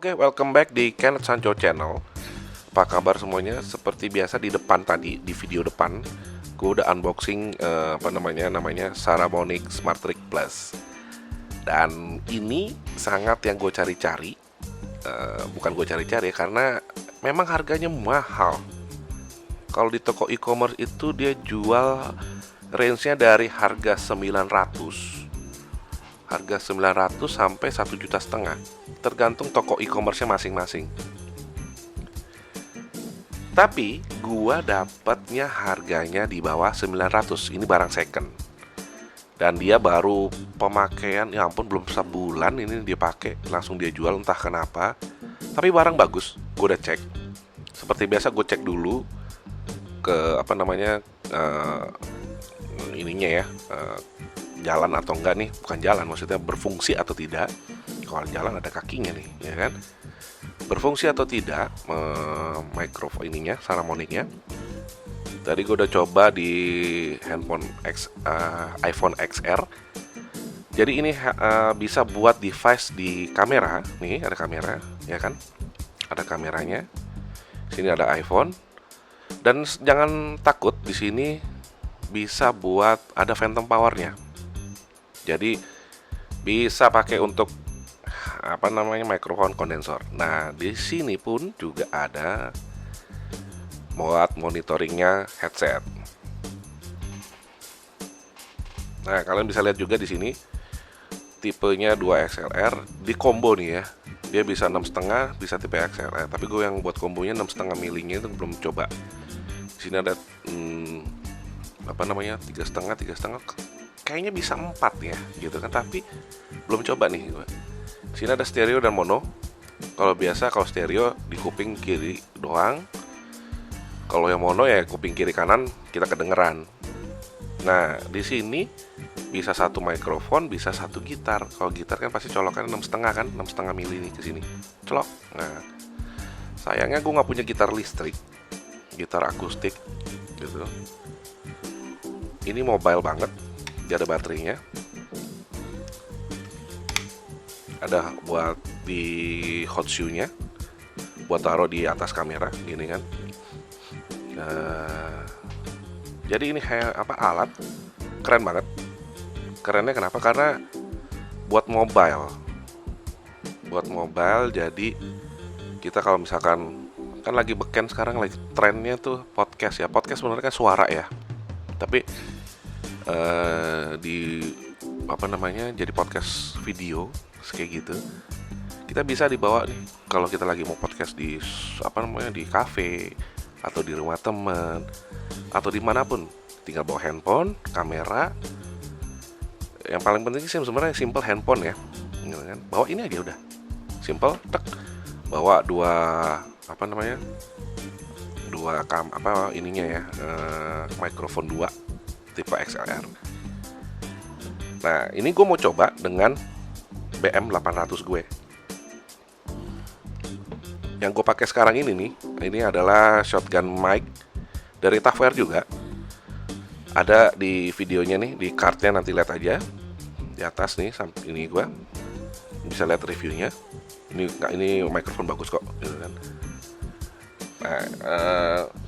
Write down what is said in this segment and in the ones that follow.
Oke, welcome back di Kenneth Sancho Channel. Apa kabar semuanya? Seperti biasa di depan tadi, di video depan, gue udah unboxing namanya Saramonic Smart Rig Plus. Dan ini sangat yang gue cari-cari. Bukan gue cari-cari karena memang harganya mahal. Kalau di toko e-commerce itu dia jual range-nya dari harga 900 sampai 1,5 juta, tergantung toko e-commerce-nya masing-masing. Tapi gua dapatnya harganya di bawah 900. Ini barang second. Dan dia baru pemakaian, ya ampun, belum sebulan ini dia pakai, langsung dia jual, entah kenapa. Tapi barang bagus, gue udah cek. Seperti biasa gue cek dulu ke ininya ya, jalan atau enggak nih, bukan jalan, maksudnya berfungsi atau tidak. Kalau jalan ada kakinya nih, ya kan? Berfungsi atau tidak mikrofon ininya, Saramonicnya. Tadi gue udah coba di iPhone XR. Jadi ini bisa buat device di kamera. Nih ada kamera, ya kan? Ada kameranya. Sini ada iPhone. Dan jangan takut, di sini bisa buat ada phantom powernya. Jadi bisa pakai untuk mikrofon kondensor. Nah, di sini pun juga ada buat monitoringnya headset. Nah, kalian bisa lihat juga di sini tipenya 2XLR di combo nih ya. Dia bisa 6,5, bisa tipe XLR. Tapi gue yang buat kombonya 6,5 milinya itu belum coba. Di sini ada 3,5. Kayaknya bisa 4 ya, gitu kan. Tapi belum coba nih gue. Sini ada stereo dan mono. Kalau stereo di kuping kiri doang. Kalau yang mono ya kuping kiri kanan kita kedengeran. Nah, di sini bisa satu mikrofon, bisa satu gitar. Kalau gitar kan pasti colokannya 6,5 kan, 6,5 mili nih ke sini. Colok. Nah, sayangnya gue nggak punya gitar listrik, gitar akustik, gitu. Ini mobile banget, dia ada baterainya. Ada buat di hot shoe-nya, buat taruh di atas kamera, gini kan. Jadi ini alat keren banget. Kerennya kenapa? Karena buat mobile. Jadi kita kalau misalkan kan lagi beken sekarang, lagi trennya tuh podcast ya. Podcast sebenarnya kan suara ya. Tapi jadi podcast video kayak gitu. Kita bisa dibawa nih kalau kita lagi mau podcast di di kafe atau di rumah teman atau dimanapun, tinggal bawa handphone, kamera. Yang paling penting sih sebenarnya simple handphone ya, gitu kan? Bawa ini aja udah, simple, tek, bawa mikrofon 2 tipe XLR. Nah, ini gue mau coba dengan BM800 gue. Yang gue pakai sekarang ini adalah shotgun mic dari Tafware juga. Ada di videonya nih, di cardnya nanti lihat aja di atas nih. Ini gue bisa lihat reviewnya. Ini mikrofon bagus kok, gitu kan. Nah,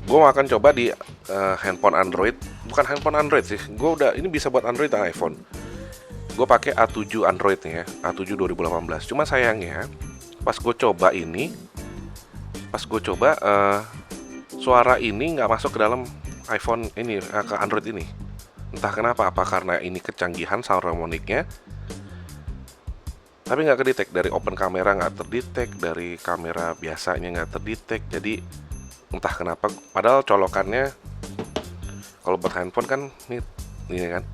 gue akan coba di handphone Android. Bukan handphone Android sih. Ini bisa buat Android dan iPhone. Gue pakai A7 Android nih ya, A7 2018. Cuma sayangnya pas gue coba suara ini nggak masuk ke dalam iPhone ini, ke Android ini. Entah kenapa, apa karena ini kecanggihan Saramonicnya, tapi nggak kedetek. Dari open kamera nggak terdetek, dari kamera biasanya nggak terdetek. Jadi entah kenapa, padahal colokannya kalau buat handphone kan ini kan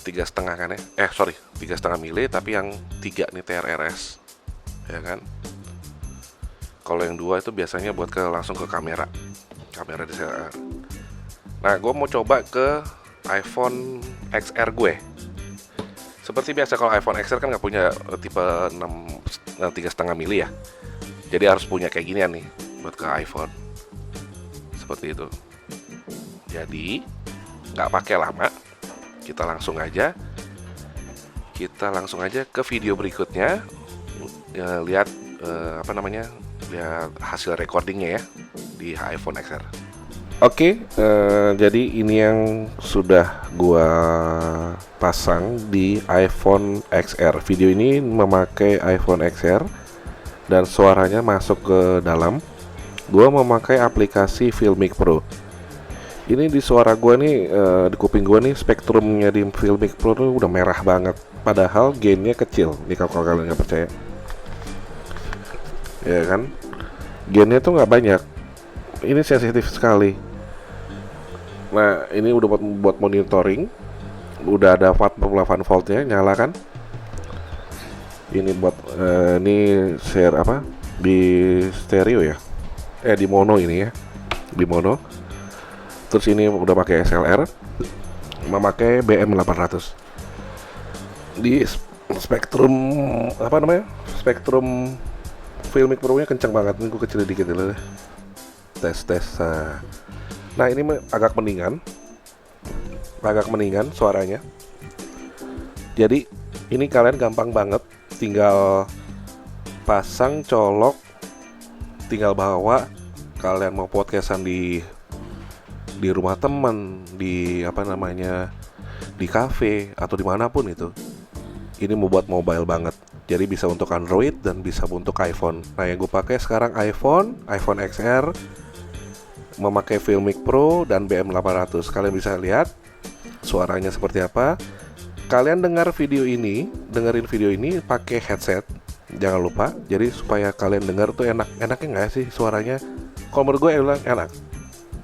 3,5 kan ya, 3,5 mili, tapi yang 3 nih TRRS, ya kan. Kalau yang 2 itu biasanya buat langsung ke kamera DSLR. Nah, gue mau coba ke iPhone XR gue. Seperti biasa, kalau iPhone XR kan nggak punya tipe 3,5 mili ya. Jadi harus punya kayak ginian nih buat ke iPhone. Seperti itu. Jadi nggak pakai lama, kita langsung aja ke video berikutnya. Lihat apa namanya, lihat hasil recordingnya ya di iPhone XR. Oke, jadi ini yang sudah gua pasang di iPhone XR. Video ini memakai iPhone XR dan suaranya masuk ke dalam. Gua memakai aplikasi Filmic Pro. Ini di suara gua nih, di kuping gua nih, spektrumnya di Filmic Pro tuh udah merah banget. Padahal gainnya kecil. Nih kalau kalian nggak percaya, ya kan? Gainnya tuh nggak banyak. Ini sensitif sekali. Nah, ini udah buat monitoring. Udah ada 48 voltnya, nyala kan? Ini buat ini share apa? Di stereo ya? Di mono ini ya. Di mono. Terus ini udah pakai SLR, memakai BM800. Di spektrum apa namanya? Spektrum Filmic Pro-nya kencang banget. Ini gue kecil dikit dulu deh. Tes. Nah, ini agak mendingan suaranya. Jadi ini kalian gampang banget, tinggal pasang, colok, tinggal bawa. Kalian mau podcastan di rumah teman, di apa namanya, di cafe atau dimanapun itu. Ini mau buat mobile banget. Jadi bisa untuk Android dan bisa untuk iPhone. Nah, yang gue pakai sekarang iPhone XR, memakai Filmic Pro dan BM800. Kalian bisa lihat suaranya seperti apa. Kalian dengerin video ini pakai headset. Jangan lupa. Jadi supaya kalian dengar tuh enaknya nggak sih suaranya? Kalau menurut gue enak.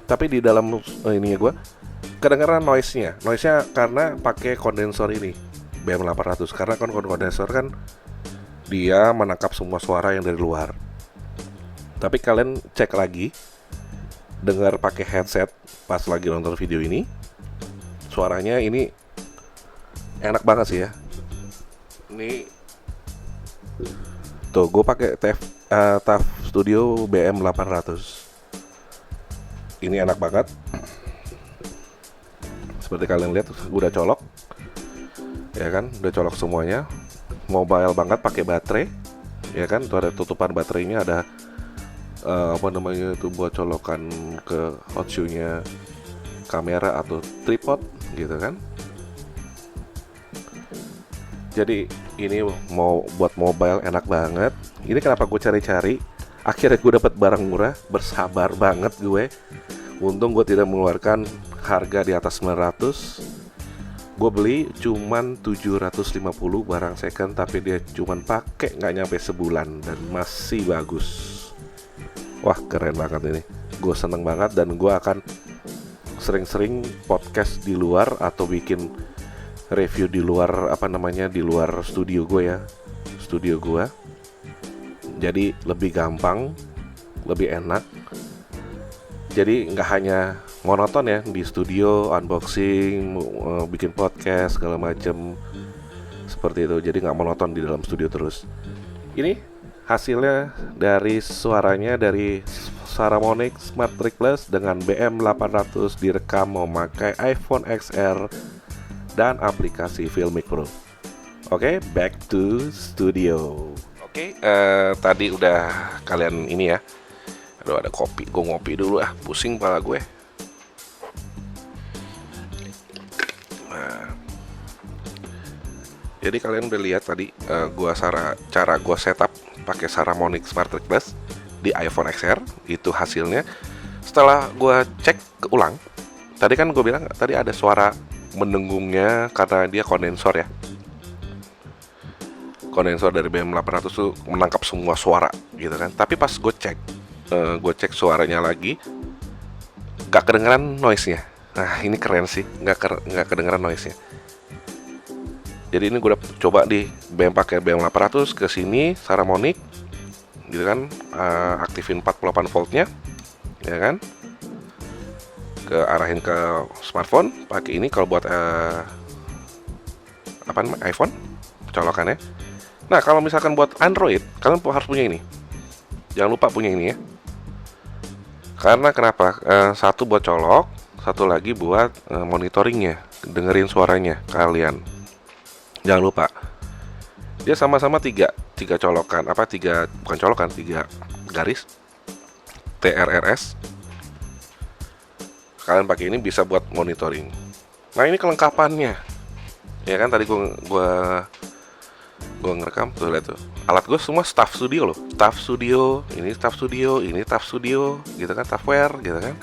Tapi di dalam ininya gue kedengeran noise-nya karena pakai kondensor ini BM800. Karena kan kondensor kan dia menangkap semua suara yang dari luar. Tapi kalian cek lagi, dengar pakai headset pas lagi nonton video ini, suaranya ini enak banget sih ya. Ini tuh gue pakai TAF Studio BM800. Ini enak banget. Seperti kalian lihat, gue udah colok, ya kan, udah colok semuanya. Mobile banget, pakai baterai, ya kan. Tuh ada tutupan baterainya, ada apa namanya itu buat colokan ke hot shoe-nya kamera atau tripod gitu kan. Jadi ini mau buat mobile enak banget. Ini kenapa gue cari-cari, akhirnya gue dapat barang murah, bersabar banget gue. Untung gue tidak mengeluarkan harga di atas 900. Gue beli cuman 750 barang second, tapi dia cuman pakai nggak nyampe sebulan dan masih bagus. Wah, keren banget ini. Gue seneng banget dan gue akan sering-sering podcast di luar atau bikin review di luar di luar studio gue ya. Studio gue. Jadi lebih gampang, lebih enak. Jadi nggak hanya monoton ya di studio unboxing, bikin podcast segala macem seperti itu. Jadi nggak monoton di dalam studio terus. Ini hasilnya dari suaranya dari Saramonic Smart Trick Plus dengan BM800 direkam memakai iPhone XR dan aplikasi Filmic Pro. Oke, back to studio. Oke, tadi udah kalian ini ya. Aduh, ada kopi, gue ngopi dulu pusing kepala gue. Nah, jadi kalian udah lihat tadi cara gue setup pakai Saramonic Smart Trick Plus di iPhone XR, itu hasilnya. Setelah gue cek ulang, tadi kan gue bilang tadi ada suara mendengungnya karena dia kondensor ya. Kondensor dari BM800 tuh menangkap semua suara gitu kan. Tapi pas gue cek suaranya lagi, gak kedengeran noise-nya. Nah, ini keren sih, gak kedengeran noise-nya. Jadi ini gue udah coba di pakai BM800 ke sini Saramonic gitu kan, aktifin 48 voltnya, ya kan, arahin ke smartphone pakai ini. Kalau buat iPhone colokannya. Nah, kalau misalkan buat Android, kalian harus punya ini. Jangan lupa punya ini ya. Karena kenapa? Satu buat colok, satu lagi buat monitoringnya, dengerin suaranya kalian. Jangan lupa. Dia sama-sama tiga tiga colokan, tiga, bukan colokan, tiga garis TRRS. Kalian pakai ini bisa buat monitoring. Nah, ini kelengkapannya. Ya kan, tadi gua ngerekam tuh, lihat tuh. Alat gue semua staff studio loh. Staff studio, ini staff studio, ini staff studio, gitu kan, software gitu kan.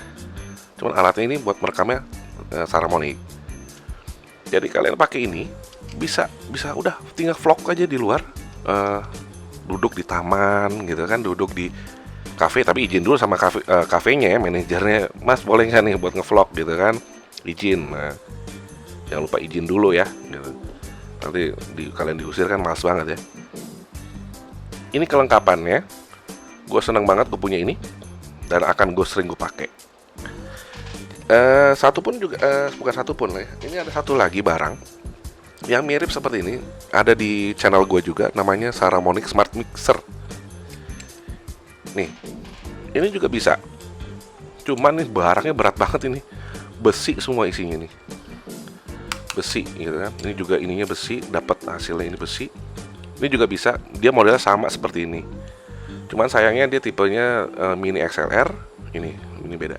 Cuman alatnya ini buat merekamnya Saramonic. Jadi kalian pakai ini bisa udah tinggal vlog aja di luar, duduk di taman gitu kan, duduk di kafe, tapi izin dulu sama kafenya ya, manajernya, Mas boleh nggak nih buat ngevlog gitu kan, izin. Nah, jangan lupa izin dulu ya gitu. Nanti kalian diusir kan males banget ya. Ini kelengkapannya, gue seneng banget gue punya ini dan akan gue sering gue pakai. Satu pun juga, bukan satu pun ya, ini ada satu lagi barang yang mirip seperti ini, ada di channel gue juga, namanya Saramonic Smart Mixer. Nih, ini juga bisa. Cuman nih barangnya berat banget ini. Besi semua isinya nih. Besi gitu kan. Ini juga ininya besi, dapat hasilnya ini besi. Ini juga bisa, dia modelnya sama seperti ini. Cuman sayangnya dia tipenya mini XLR. Ini beda.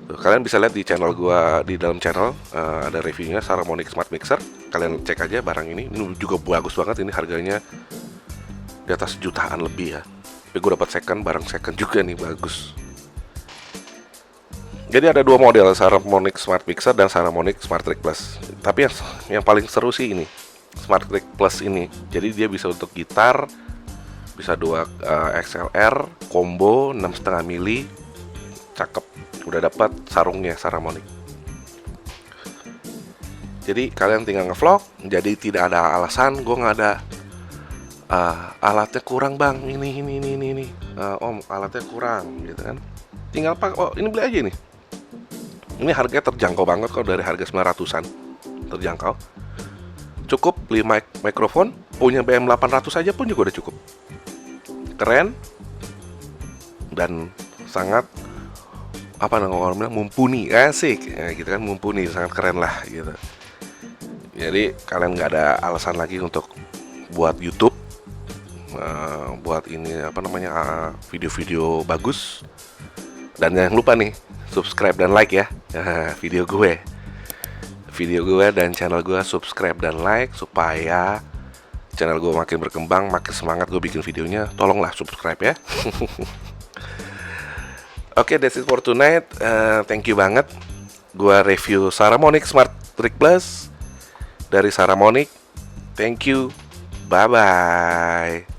Tuh, kalian bisa lihat di channel gua, di dalam channel ada reviewnya Saramonic Smart Mixer. Kalian cek aja barang ini. Ini juga bagus banget, ini harganya di atas jutaan lebih ya. Tapi gue dapat barang second juga nih, bagus. Jadi ada dua model, Saramonic Smart Mixer dan Saramonic Smart Trick Plus. Tapi yang paling seru sih ini, Smart Trick Plus ini. Jadi dia bisa untuk gitar, bisa 2 XLR, combo 6,5 mili, cakep. Udah dapat sarungnya Saramonic. Jadi kalian tinggal ngevlog, jadi tidak ada alasan gue nggak ada alatnya kurang bang, ini om alatnya kurang gitu kan, tinggal pak, oh ini beli aja nih. Ini harganya terjangkau banget kok, dari harga 900-an terjangkau. Cukup beli mikrofon, punya BM 800 aja pun juga udah cukup. Keren dan sangat orang bilang mumpuni, asik ya, gitu kan, mumpuni, sangat keren lah gitu. Jadi kalian nggak ada alasan lagi untuk buat YouTube, buat ini video-video bagus. Dan jangan lupa nih subscribe dan like ya video gue dan channel gue, subscribe dan like supaya channel gue makin berkembang, makin semangat gue bikin videonya. Tolonglah subscribe ya. Oke, that's it for tonight. Thank you banget. Gue review Saramonic Smart Trick Plus dari Saramonic. Thank you. Bye bye.